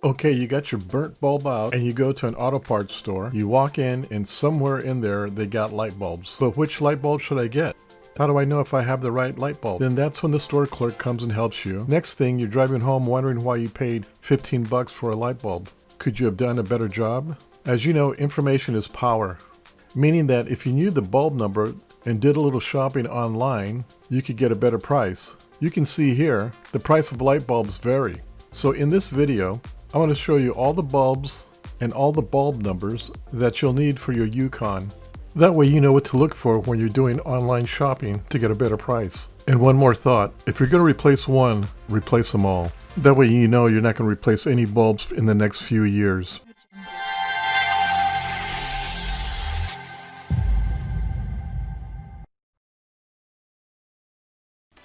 Okay, you got your burnt bulb out and you go to an auto parts store. You walk in and somewhere in there they got light bulbs. But which light bulb should I get? How do I know if I have the right light bulb? Then that's when the store clerk comes and helps you. Next thing, you're driving home wondering why you paid 15 bucks for a light bulb. Could you have done a better job? As you know, information is power. Meaning that if you knew the bulb number and did a little shopping online, you could get a better price. You can see here, the price of light bulbs vary. So in this video, I want to show you all the bulbs and all the bulb numbers that you'll need for your Yukon. That way you know what to look for when you're doing online shopping to get a better price. And one more thought, if you're going to replace one, replace them all. That way you know you're not going to replace any bulbs in the next few years.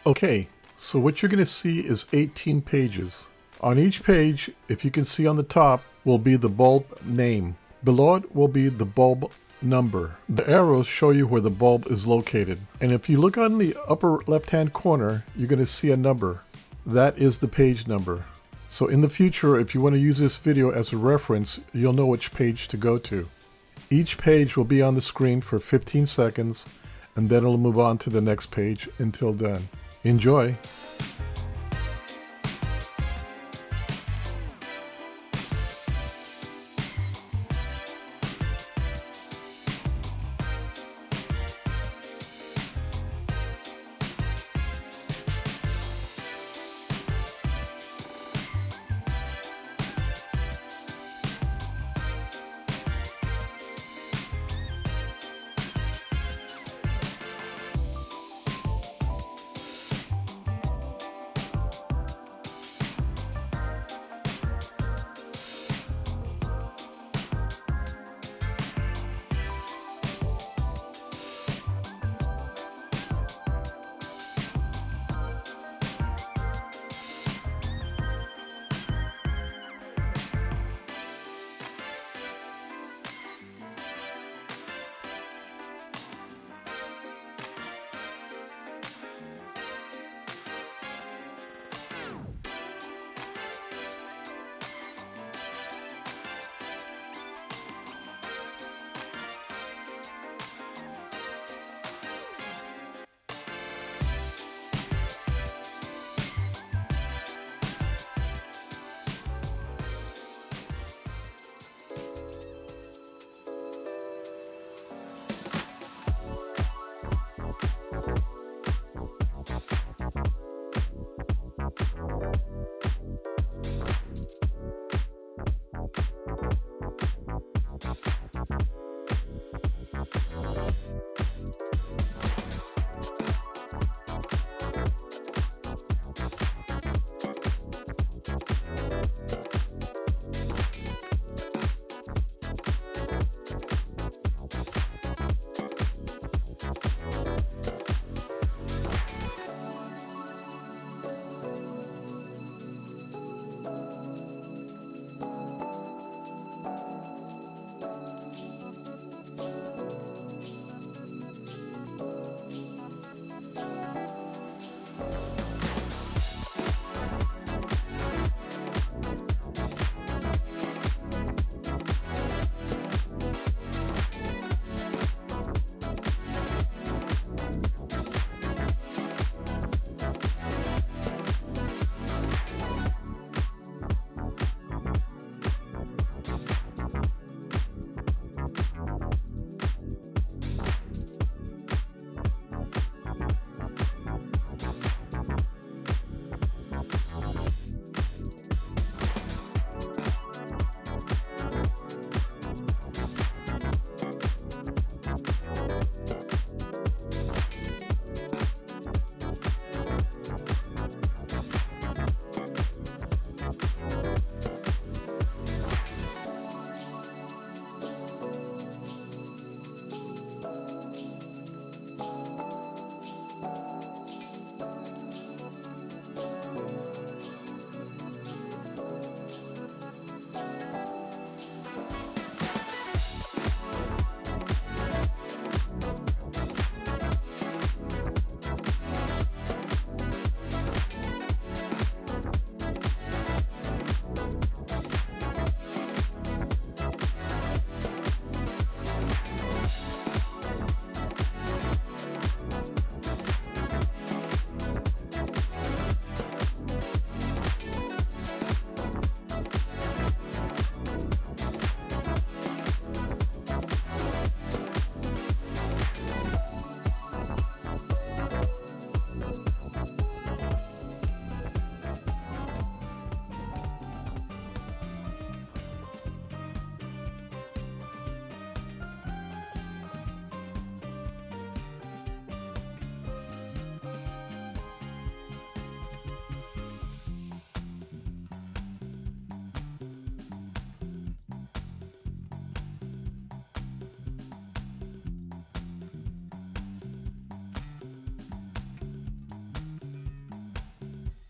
Okay, so what you're going to see is 18 pages. On each page, if you can see on the top, will be the bulb name. Below it will be the bulb number. The arrows show you where the bulb is located. And if you look on the upper left-hand corner, you're going to see a number. That is the page number. So in the future, if you want to use this video as a reference, you'll know which page to go to. Each page will be on the screen for 15 seconds, and then it'll move on to the next page until done. Enjoy!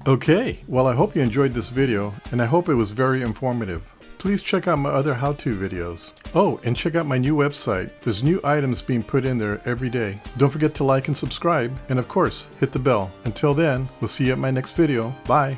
Okay, well I hope you enjoyed this video, and I hope it was very informative. Please check out my other how-to videos. Oh, and check out my new website. There's new items being put in there every day. Don't forget to like and subscribe, and of course, hit the bell. Until then, we'll see you at my next video. Bye!